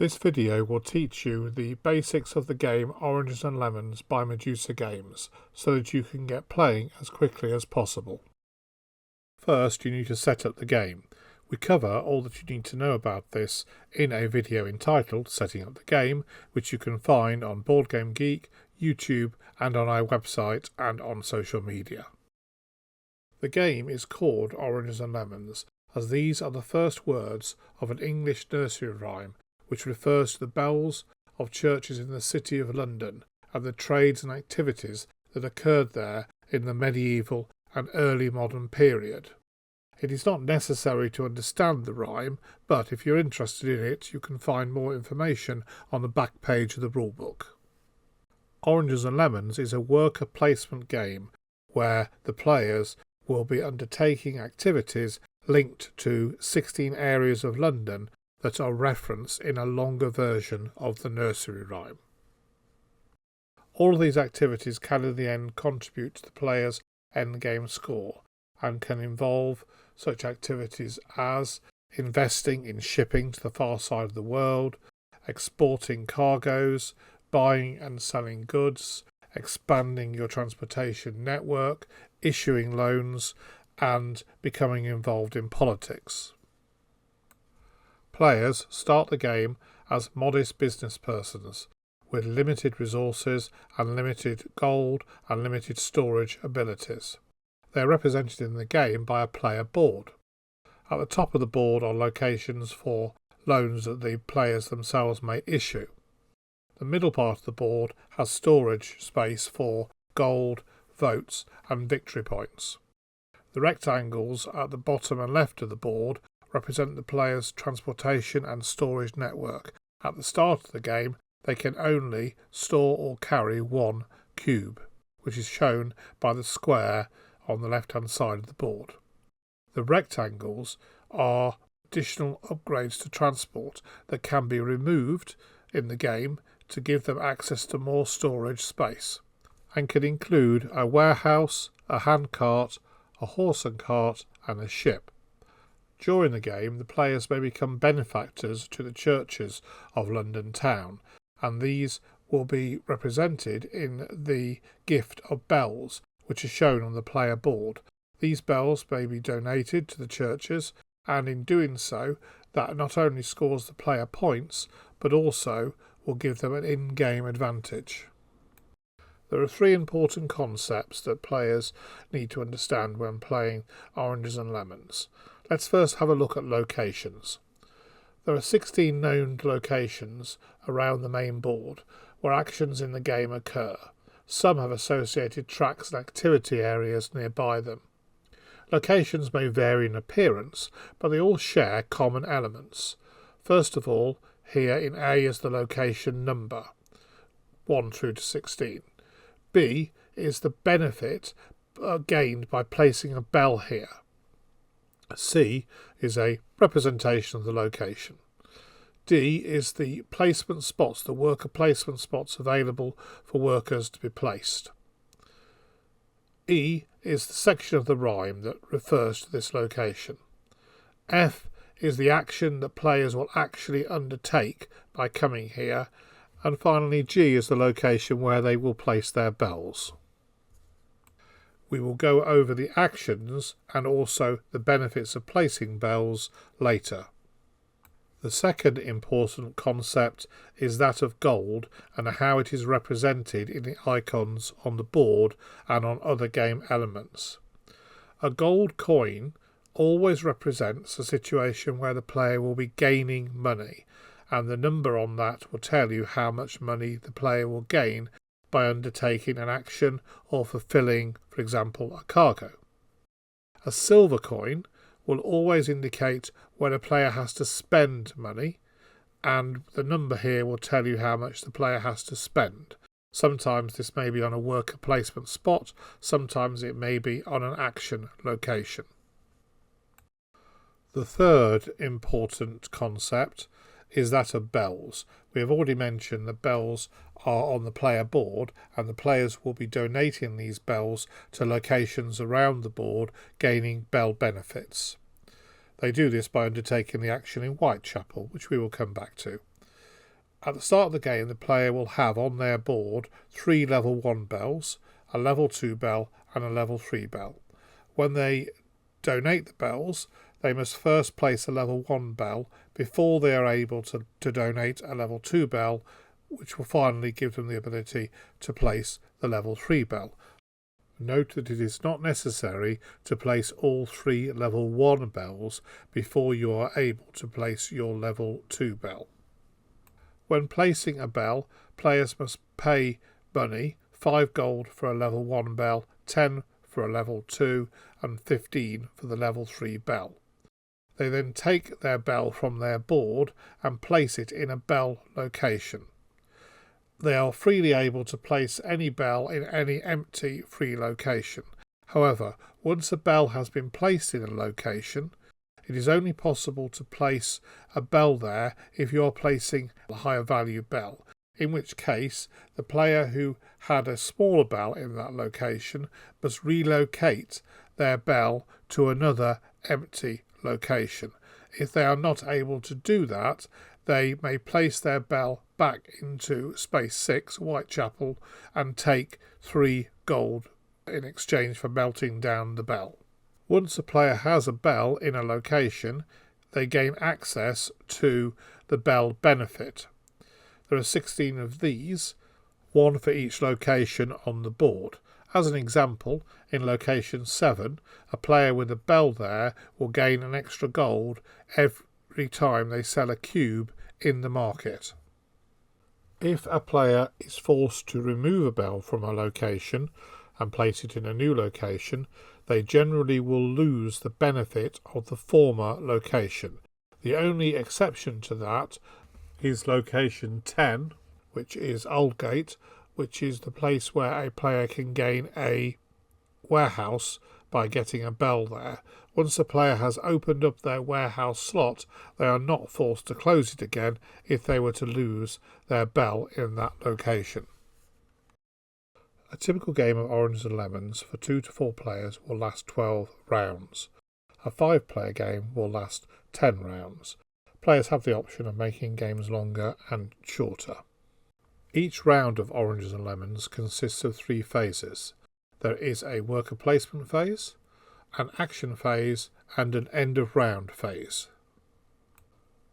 This video will teach you the basics of the game Oranges and Lemons by Medusa Games, so that you can get playing as quickly as possible. First, you need to set up the game. We cover all that you need to know about this in a video entitled Setting Up the Game, which you can find on BoardGameGeek, YouTube and on our website and on social media. The game is called Oranges and Lemons as these are the first words of an English nursery rhyme which refers to the bells of churches in the City of London and the trades and activities that occurred there in the medieval and early modern period. It is not necessary to understand the rhyme, but if you're interested in it, you can find more information on the back page of the rulebook. Oranges and Lemons is a worker placement game where the players will be undertaking activities linked to 16 areas of London that are referenced in a longer version of the nursery rhyme. All of these activities can in the end contribute to the player's endgame score and can involve such activities as investing in shipping to the far side of the world, exporting cargoes, buying and selling goods, expanding your transportation network, issuing loans, and becoming involved in politics. Players start the game as modest business persons with limited resources and limited gold and limited storage abilities. They are represented in the game by a player board. At the top of the board are locations for loans that the players themselves may issue. The middle part of the board has storage space for gold, votes and victory points. The rectangles at the bottom and left of the board represent the player's transportation and storage network. At the start of the game, they can only store or carry one cube, which is shown by the square on the left-hand side of the board. The rectangles are additional upgrades to transport that can be removed in the game to give them access to more storage space, and can include a warehouse, a handcart, a horse and cart and a ship. During the game, the players may become benefactors to the churches of London town, and these will be represented in the gift of bells, which are shown on the player board. These bells may be donated to the churches, and in doing so, that not only scores the player points, but also will give them an in-game advantage. There are three important concepts that players need to understand when playing Oranges and Lemons. Let's first have a look at locations. There are 16 known locations around the main board where actions in the game occur. Some have associated tracks and activity areas nearby them. Locations may vary in appearance, but they all share common elements. First of all, here in A is the location number, 1 through to 16. B is the benefit gained by placing a bell here. C is a representation of the location. D is the placement spots, the worker placement spots available for workers to be placed. E is the section of the rhyme that refers to this location. F is the action that players will actually undertake by coming here. And finally, G is the location where they will place their bells. We will go over the actions and also the benefits of placing bells later. The second important concept is that of gold and how it is represented in the icons on the board and on other game elements. A gold coin always represents a situation where the player will be gaining money, and the number on that will tell you how much money the player will gain by undertaking an action or fulfilling, for example, a cargo. A silver coin will always indicate when a player has to spend money, and the number here will tell you how much the player has to spend. Sometimes this may be on a worker placement spot, sometimes it may be on an action location. The third important concept is that of bells. We have already mentioned that bells are on the player board, and the players will be donating these bells to locations around the board, gaining bell benefits. They do this by undertaking the action in Whitechapel, which we will come back to. At the start of the game, the player will have on their board 3 level 1 bells, a level 2 bell and a level 3 bell. When they donate the bells, they must first place a level 1 bell before they are able to donate a level 2 bell, which will finally give them the ability to place the level 3 bell. Note that it is not necessary to place all 3 level 1 bells before you are able to place your level 2 bell. When placing a bell, players must pay money, 5 gold for a level 1 bell, 10 for a level 2 and 15 for the level 3 bell. They then take their bell from their board and place it in a bell location. They are freely able to place any bell in any empty free location. However, once a bell has been placed in a location, it is only possible to place a bell there if you are placing a higher value bell, in which case the player who had a smaller bell in that location must relocate their bell to another empty location. If they are not able to do that, they may place their bell back into Space 6, Whitechapel, and take 3 gold in exchange for melting down the bell. Once a player has a bell in a location, they gain access to the bell benefit. There are 16 of these, 1 for each location on the board. As an example, in location 7, a player with a bell there will gain an extra gold every time they sell a cube in the market. If a player is forced to remove a bell from a location and place it in a new location, they generally will lose the benefit of the former location. The only exception to that is location 10, which is Aldgate, which is the place where a player can gain a warehouse by getting a bell there. Once the player has opened up their warehouse slot, they are not forced to close it again if they were to lose their bell in that location. A typical game of Oranges and Lemons for 2 to 4 players will last 12 rounds. A 5-player game will last 10 rounds. Players have the option of making games longer and shorter. Each round of Oranges and Lemons consists of 3 phases. There is a worker placement phase, an action phase and an end of round phase.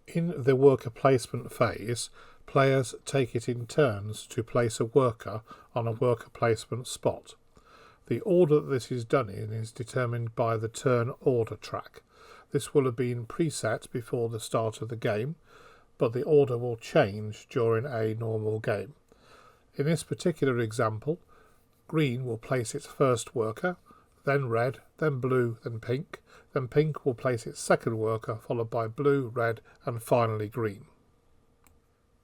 In the worker placement phase, players take it in turns to place a worker on a worker placement spot. The order that this is done in is determined by the turn order track. This will have been preset before the start of the game, but the order will change during a normal game. In this particular example, green will place its first worker, then red, then blue, then pink will place its second worker, followed by blue, red and finally green.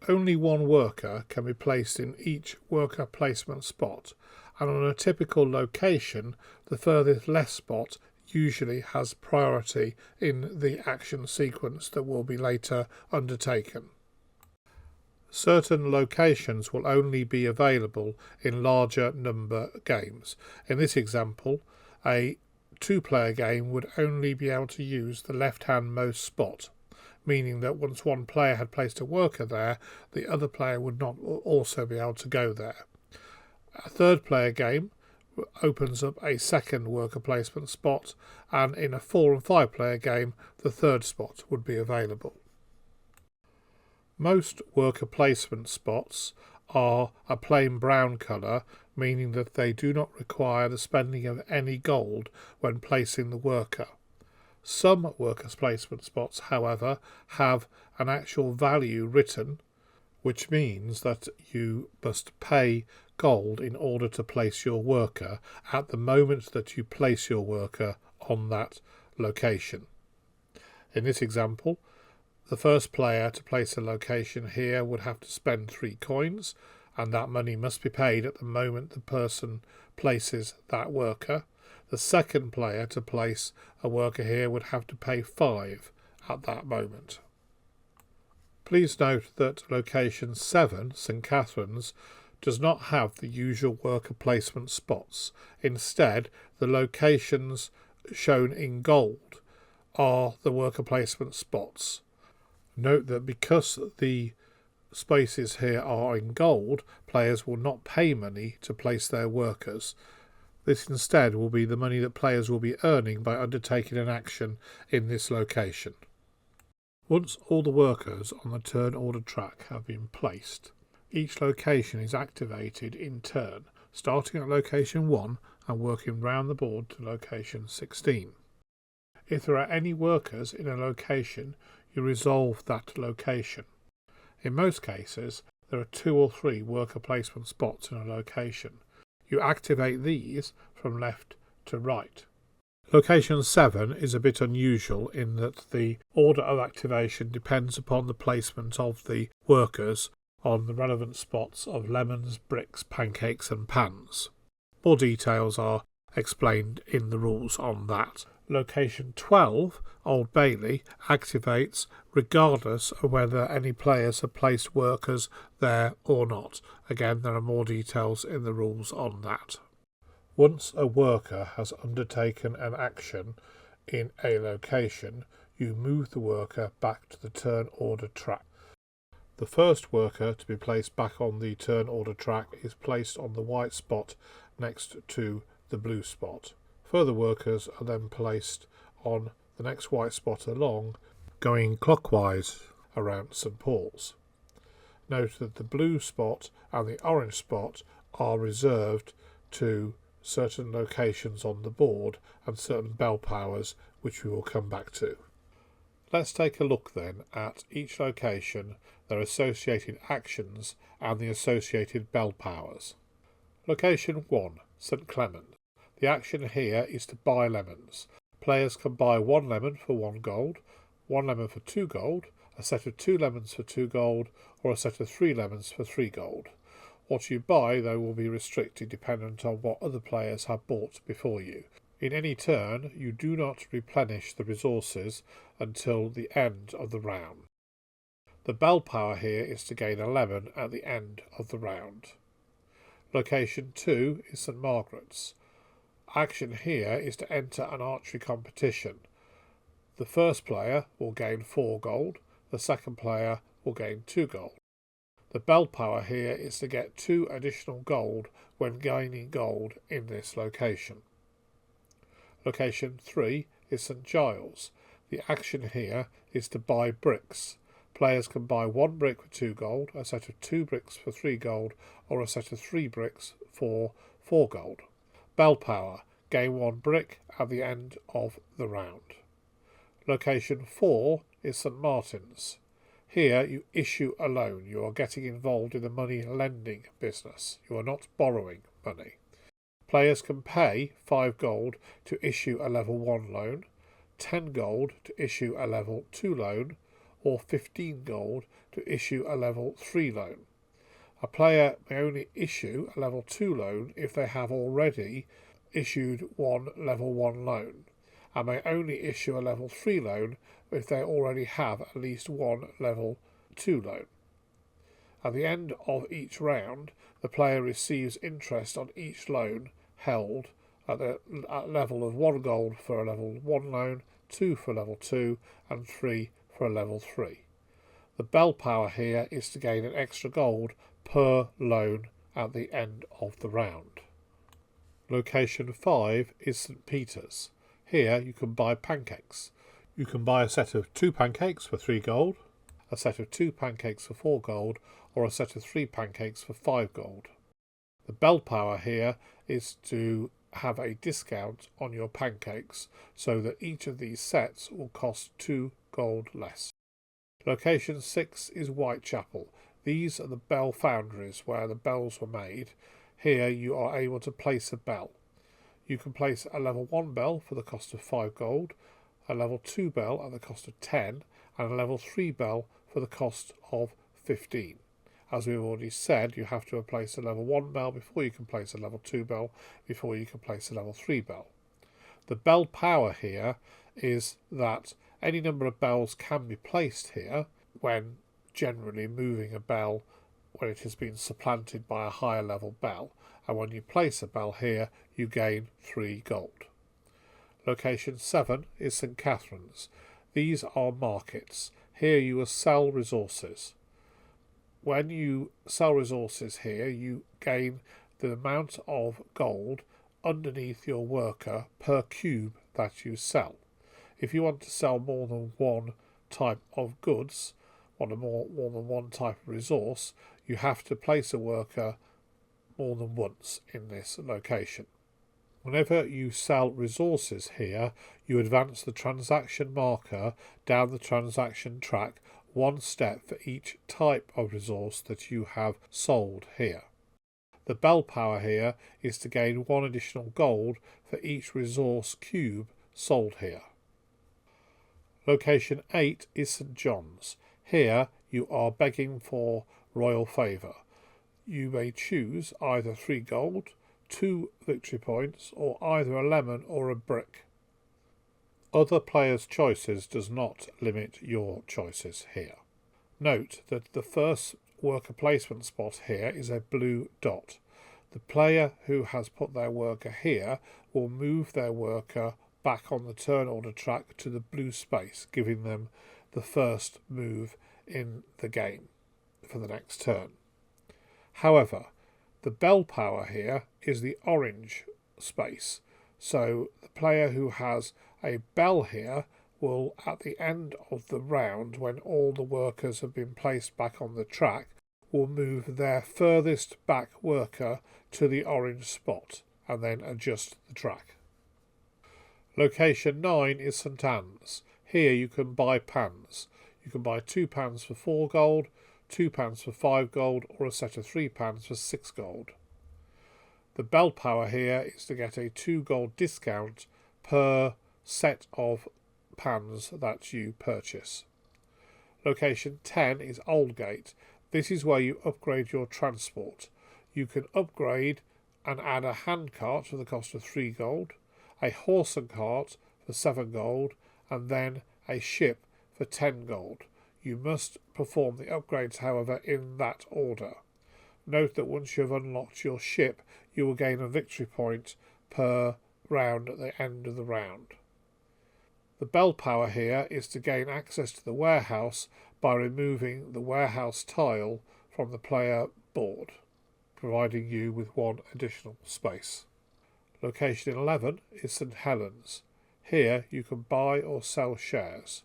Only 1 worker can be placed in each worker placement spot, and on a typical location the furthest left spot usually has priority in the action sequence that will be later undertaken. Certain locations will only be available in larger number games. In this example, a 2-player game would only be able to use the left-handmost spot, meaning that once one player had placed a worker there, the other player would not also be able to go there. A 3rd-player game opens up a second worker placement spot, and in a 4 and 5-player game, the 3rd spot would be available. Most worker placement spots are a plain brown colour, meaning that they do not require the spending of any gold when placing the worker. Some worker placement spots, however, have an actual value written, which means that you must pay gold in order to place your worker at the moment that you place your worker on that location. In this example, the first player to place a location here would have to spend 3 coins, and that money must be paid at the moment the person places that worker. The second player to place a worker here would have to pay 5 at that moment. Please note that location 7, St Catherine's, does not have the usual worker placement spots. Instead, the locations shown in gold are the worker placement spots. Note that because the spaces here are in gold, players will not pay money to place their workers. This instead will be the money that players will be earning by undertaking an action in this location. Once all the workers on the turn order track have been placed, each location is activated in turn, starting at location 1 and working round the board to location 16. If there are any workers in a location, you resolve that location. In most cases, there are 2 or 3 worker placement spots in a location. You activate these from left to right. Location 7 is a bit unusual in that the order of activation depends upon the placement of the workers on the relevant spots of lemons, bricks, pancakes and pans. More details are explained in the rules on that. Location 12, Old Bailey, activates regardless of whether any players have placed workers there or not. Again, there are more details in the rules on that. Once a worker has undertaken an action in a location, you move the worker back to the turn order track. The first worker to be placed back on the turn order track is placed on the white spot next to the blue spot. Further workers are then placed on the next white spot along, going clockwise around St Paul's. Note that the blue spot and the orange spot are reserved to certain locations on the board and certain bell powers, which we will come back to. Let's take a look then at each location, their associated actions and the associated bell powers. Location 1, St Clement. The action here is to buy lemons. Players can buy 1 lemon for 1 gold, 1 lemon for 2 gold, a set of 2 lemons for 2 gold, or a set of 3 lemons for 3 gold. What you buy, though, will be restricted dependent on what other players have bought before you. In any turn, you do not replenish the resources until the end of the round. The bell power here is to gain 11 at the end of the round. Location 2 is St Margaret's. Action here is to enter an archery competition. The first player will gain 4 gold, the second player will gain 2 gold. The bell power here is to get 2 additional gold when gaining gold in this location. Location 3 is St Giles. The action here is to buy bricks. Players can buy 1 brick for 2 gold, a set of 2 bricks for 3 gold, or a set of 3 bricks for 4 gold. Bell power, gain 1 brick at the end of the round. Location 4 is St Martin's. Here you issue a loan. You are getting involved in the money lending business. You are not borrowing money. Players can pay 5 gold to issue a level 1 loan, 10 gold to issue a level 2 loan, or 15 gold to issue a level 3 loan. A player may only issue a level 2 loan if they have already issued 1 level 1 loan, and may only issue a level 3 loan if they already have at least 1 level 2 loan. At the end of each round, the player receives interest on each loan held at the level of 1 gold for a level 1 loan, 2 for level 2, and 3 for a level 3. The bell power here is to gain an extra gold per loan at the end of the round. Location 5 is St Peter's. Here you can buy pancakes. You can buy a set of 2 pancakes for 3 gold, a set of 2 pancakes for 4 gold, or a set of 3 pancakes for 5 gold. The bell power here is to have a discount on your pancakes so that each of these sets will cost 2 gold less. Location 6 is Whitechapel. These are the bell foundries where the bells were made. Here you are able to place a bell. You can place a level 1 bell for the cost of 5 gold, a level 2 bell at the cost of 10, and a level 3 bell for the cost of 15. As we've already said, you have to place a level 1 bell before you can place a level 2 bell, before you can place a level 3 bell. The bell power here is that any number of bells can be placed here when generally moving a bell when it has been supplanted by a higher level bell, and when you place a bell here you gain 3 gold. Location 7 is St Catherine's. These are markets. Here you will sell resources. when you sell resources here, you gain the amount of gold underneath your worker per cube that you sell. If you want to sell more than one type of goods, more than one type of resource, you have to place a worker more than once in this location. Whenever you sell resources here, you advance the transaction marker down the transaction track one step for each type of resource that you have sold here. The bell power here is to gain 1 additional gold for each resource cube sold here. Location 8 is St John's. Here you are begging for royal favour. You may choose either 3 gold, 2 victory points, or either a lemon or a brick. Other players' choices does not limit your choices here. Note that the first worker placement spot here is a blue dot. The player who has put their worker here will move their worker back on the turn order track to the blue space, giving them the first move in the game for the next turn. However, the bell power here is the orange space, so the player who has a bell here will, at the end of the round, when all the workers have been placed back on the track, will move their furthest back worker to the orange spot and then adjust the track. Location 9 is St Anne's. Here you can buy pans. You can buy 2 pans for 4 gold, 2 pans for 5 gold, or a set of 3 pans for 6 gold. The bell power here is to get a 2 gold discount per set of pans that you purchase. Location 10 is Aldgate. This is where you upgrade your transport. You can upgrade and add a handcart for the cost of 3 gold, a horse and cart for 7 gold, and then a ship for 10 gold. You must perform the upgrades, however, in that order. Note that once you have unlocked your ship, you will gain a victory point per round at the end of the round. The bell power here is to gain access to the warehouse by removing the warehouse tile from the player board, providing you with 1 additional space. Location 11 is St Helens. Here you can buy or sell shares.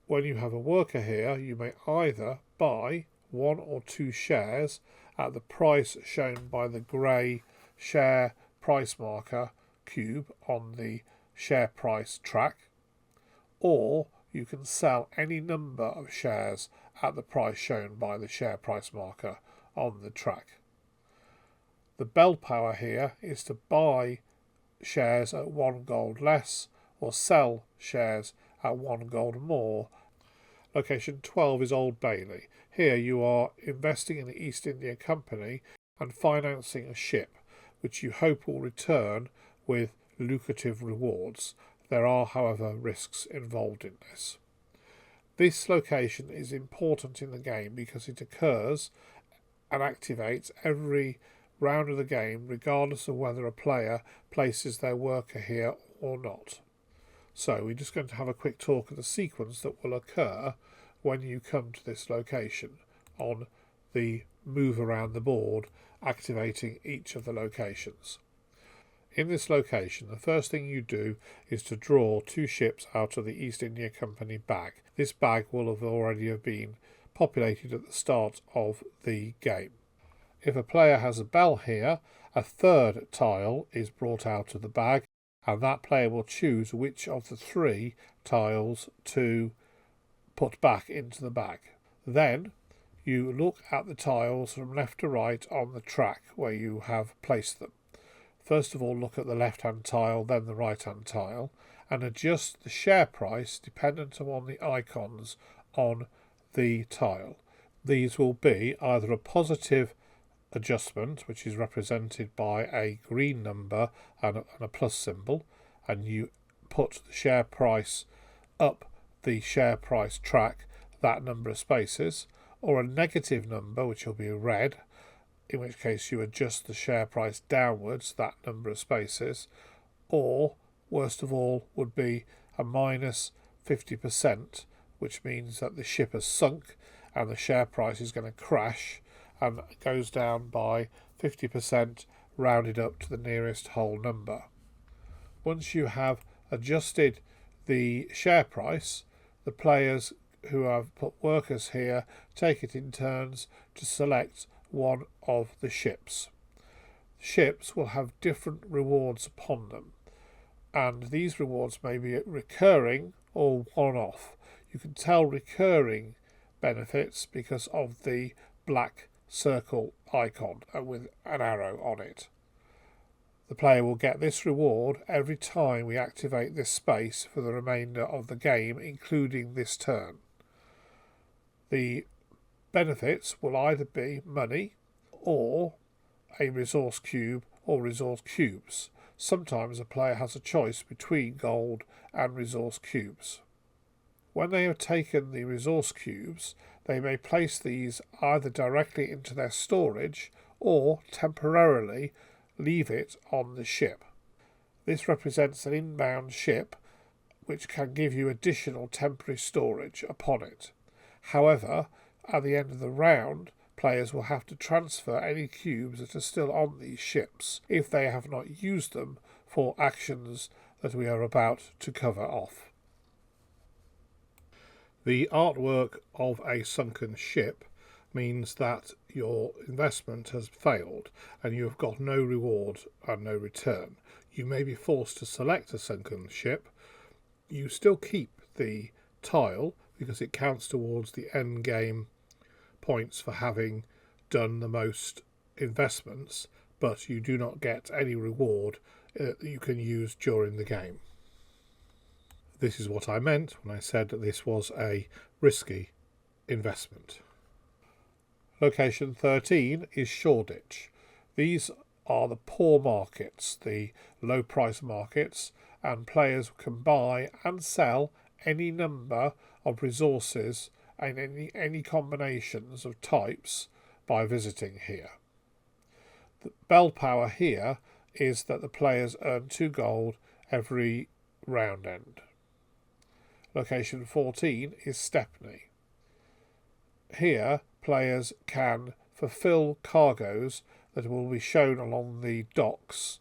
When you have a worker here, you may either buy 1 or 2 shares at the price shown by the grey share price marker cube on the share price track, or you can sell any number of shares at the price shown by the share price marker on the track. The bell power here is to buy shares at 1 gold less or sell shares at 1 gold more. Location 12 is Old Bailey. Here you are investing in the East India Company and financing a ship, which you hope will return with lucrative rewards. There are, however, risks involved in this. This location is important in the game because it occurs and activates every round of the game, regardless of whether a player places their worker here or not. So we're just going to have a quick talk of the sequence that will occur when you come to this location on the move around the board, activating each of the locations. In this location, the first thing you do is to draw 2 ships out of the East India Company bag. This bag will have already been populated at the start of the game. If a player has a bell here, a 3rd tile is brought out of the bag, and that player will choose which of the 3 tiles to put back into the bag. Then you look at the tiles from left to right on the track where you have placed them. First of all, look at the left-hand tile, then the right-hand tile, and adjust the share price dependent upon the icons on the tile. These will be either a positive adjustment, which is represented by a green number and a plus symbol, and you put the share price up the share price track that number of spaces, or a negative number, which will be red, in which case you adjust the share price downwards that number of spaces, or worst of all would be a minus 50%, which means that the ship has sunk and the share price is going to crash and goes down by 50% rounded up to the nearest whole number. Once you have adjusted the share price, the players who have put workers here take it in turns to select one of the ships. Ships will have different rewards upon them, and these rewards may be recurring or one-off. You can tell recurring benefits because of the black circle icon with an arrow on it. The player will get this reward every time we activate this space for the remainder of the game, including this turn. The benefits will either be money or a resource cube or resource cubes. Sometimes a player has a choice between gold and resource cubes. When they have taken the resource cubes, they may place these either directly into their storage or temporarily leave it on the ship. This represents an inbound ship which can give you additional temporary storage upon it. However, at the end of the round, players will have to transfer any cubes that are still on these ships if they have not used them for actions that we are about to cover off. The artwork of a sunken ship means that your investment has failed and you have got no reward and no return. You may be forced to select a sunken ship. You still keep the tile because it counts towards the end game points for having done the most investments, but you do not get any reward that you can use during the game. This is what I meant when I said that this was a risky investment. Location 13 is Shoreditch. These are the poor markets, the low price markets, and players can buy and sell any number of resources and any combinations of types by visiting here. The bell power here is that the players earn 2 gold every round end. Location 14 is Stepney. Here players can fulfill cargoes that will be shown along the docks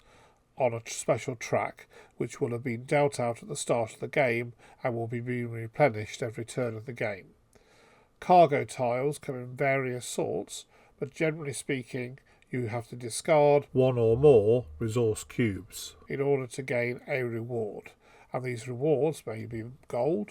on a special track which will have been dealt out at the start of the game and will be being replenished every turn of the game. Cargo tiles come in various sorts, but generally speaking you have to discard one or more resource cubes in order to gain a reward, and these rewards may be gold,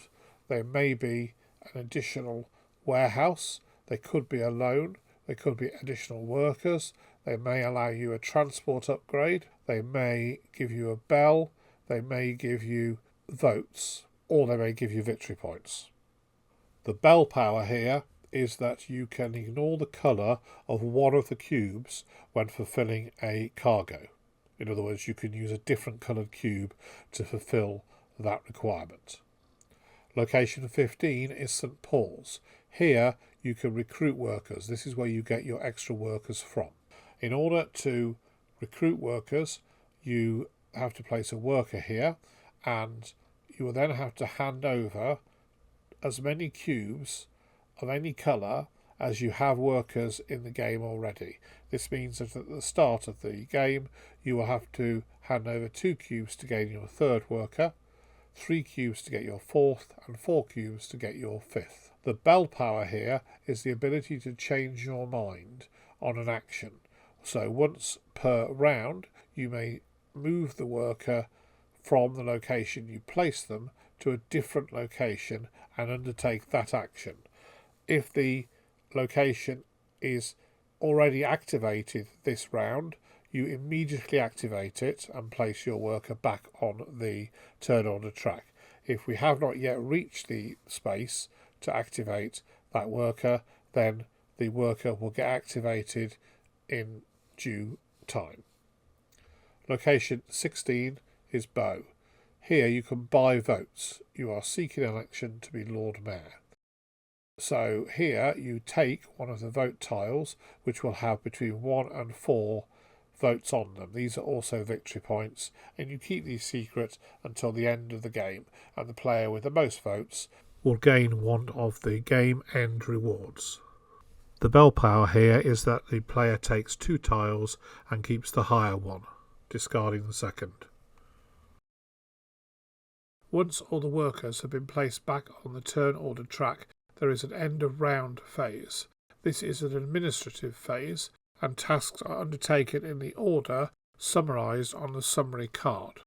they may be an additional warehouse, they could be a loan, they could be additional workers, they may allow you a transport upgrade, they may give you a bell, they may give you votes, or they may give you victory points. The bell power here is that you can ignore the colour of one of the cubes when fulfilling a cargo. In other words, you can use a different coloured cube to fulfil that requirement. Location 15 is St Paul's. Here you can recruit workers. This is where you get your extra workers from. In order to recruit workers, you have to place a worker here, and you will then have to hand over as many cubes of any colour as you have workers in the game already. This means that at the start of the game you will have to hand over 2 cubes to gain your 3rd worker, 3 cubes to get your 4th, and 4 cubes to get your 5th. The bell power here is the ability to change your mind on an action. So once per round you may move the worker from the location you place them to a different location and undertake that action. If the location is already activated this round, you immediately activate it and place your worker back on the turn order track. If we have not yet reached the space to activate that worker, then the worker will get activated in due time. Location 16 is Bow. Here you can buy votes. You are seeking election to be Lord Mayor. So here you take one of the vote tiles, which will have between 1 and 4 votes on them. These are also victory points, and you keep these secret until the end of the game, and the player with the most votes will gain one of the game end rewards. The bell power here is that the player takes 2 tiles and keeps the higher one, discarding the second. Once all the workers have been placed back on the turn order track, there is an end of round phase. This is an administrative phase, and tasks are undertaken in the order summarised on the summary card.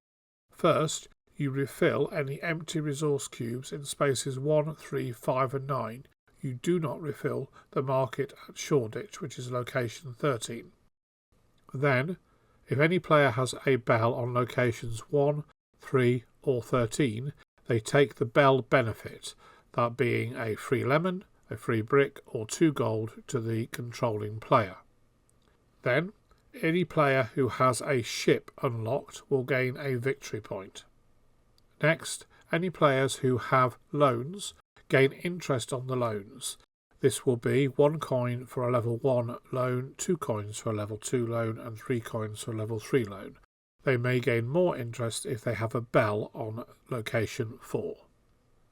First, you refill any empty resource cubes in spaces 1, 3, 5 and 9. You do not refill the market at Shoreditch, which is location 13. Then, if any player has a bell on locations 1, 3 or 13, they take the bell benefit, that being a free lemon, a free brick or 2 gold to the controlling player. Then, any player who has a ship unlocked will gain a victory point. Next, any players who have loans gain interest on the loans. This will be 1 coin for a level 1 loan, 2 coins for a level 2 loan and 3 coins for a level 3 loan. They may gain more interest if they have a bell on location 4.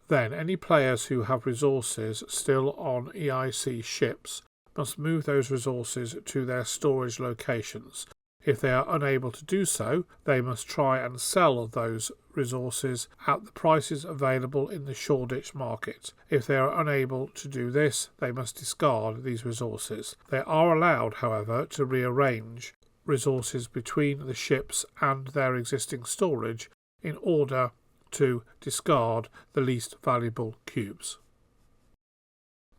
Then any players who have resources still on EIC ships must move those resources to their storage locations. If they are unable to do so, they must try and sell those resources at the prices available in the Shoreditch market. If they are unable to do this, they must discard these resources. They are allowed, however, to rearrange resources between the ships and their existing storage in order to discard the least valuable cubes.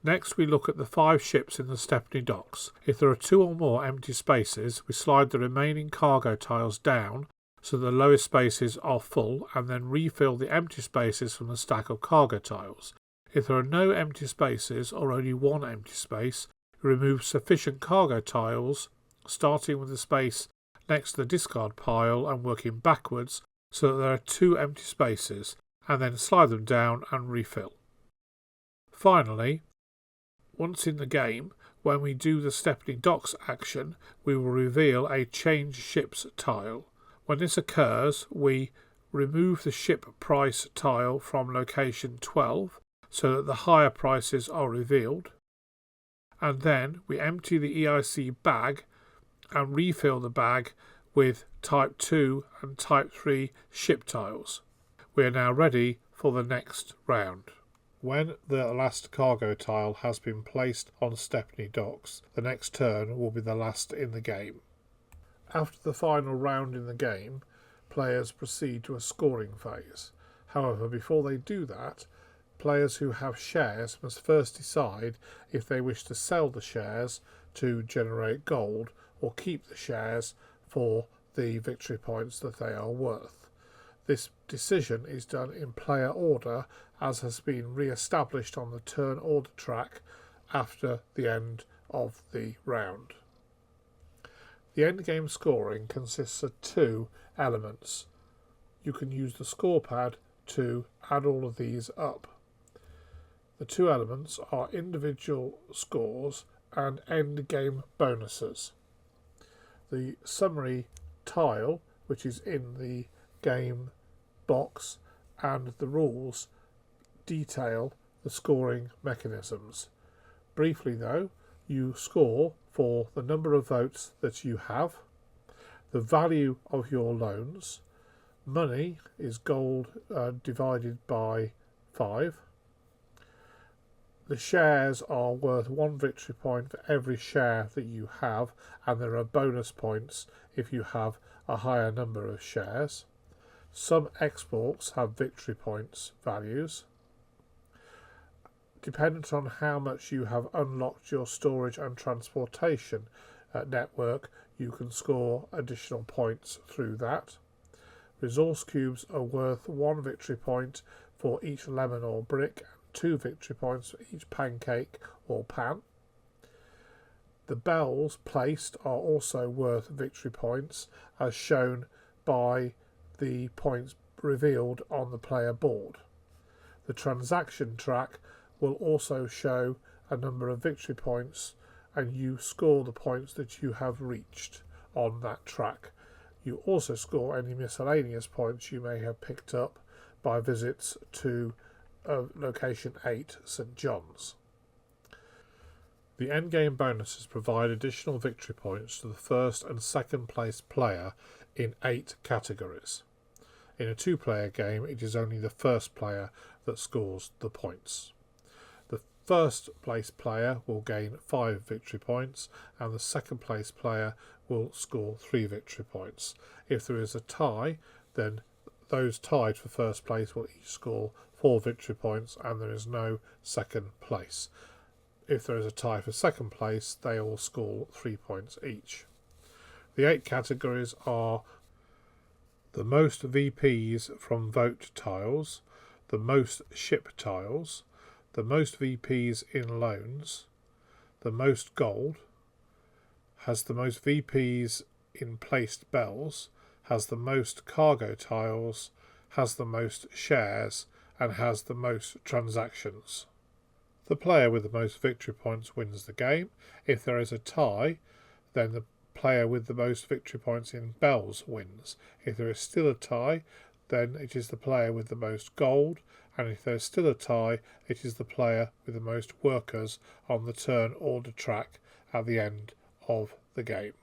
Next, we look at the 5 ships in the Stepney docks. If there are 2 or more empty spaces, we slide the remaining cargo tiles down so the lowest spaces are full and then refill the empty spaces from the stack of cargo tiles. If there are no empty spaces or only 1 empty space, remove sufficient cargo tiles, starting with the space next to the discard pile and working backwards so that there are 2 empty spaces, and then slide them down and refill. Finally, once in the game, when we do the Stepney Docks action, we will reveal a Change Ships tile. When this occurs, we remove the ship price tile from location 12 so that the higher prices are revealed, and then we empty the EIC bag and refill the bag with Type 2 and Type 3 ship tiles. We are now ready for the next round. When the last cargo tile has been placed on Stepney Docks, the next turn will be the last in the game. After the final round in the game, players proceed to a scoring phase. However, before they do that, players who have shares must first decide if they wish to sell the shares to generate gold or keep the shares for the victory points that they are worth. This decision is done in player order, as has been re-established on the turn order track after the end of the round. The endgame scoring consists of 2 elements. You can use the score pad to add all of these up. The 2 elements are individual scores and endgame bonuses. The summary tile, which is in the game box, and the rules detail the scoring mechanisms. Briefly though, you score for the number of votes that you have, the value of your loans, money is gold divided by 5, the shares are worth 1 victory point for every share that you have, and there are bonus points if you have a higher number of shares. Some exports have victory points values. Dependent on how much you have unlocked your storage and transportation network, you can score additional points through that. Resource cubes are worth 1 victory point for each lemon or brick, and 2 victory points for each pancake or pan. The bells placed are also worth victory points, as shown by the points revealed on the player board. The transaction track will also show a number of victory points, and you score the points that you have reached on that track. You also score any miscellaneous points you may have picked up by visits to location 8, St John's. The endgame bonuses provide additional victory points to the first and second place player in 8 categories. In a 2-player game, it is only the first player that scores the points. The first place player will gain 5 victory points and the second place player will score 3 victory points. If there is a tie, then those tied for first place will each score 4 victory points and there is no second place. If there is a tie for second place, they all score 3 points each. The 8 categories are the most VPs from vote tiles, the most ship tiles, the most VPs in loans, the most gold, has the most VPs in placed bells, has the most cargo tiles, has the most shares, and has the most transactions. The player with the most victory points wins the game. If there is a tie, then the player with the most victory points in bells wins. If there is still a tie, then it is the player with the most gold, and if there is still a tie, it is the player with the most workers on the turn order track at the end of the game.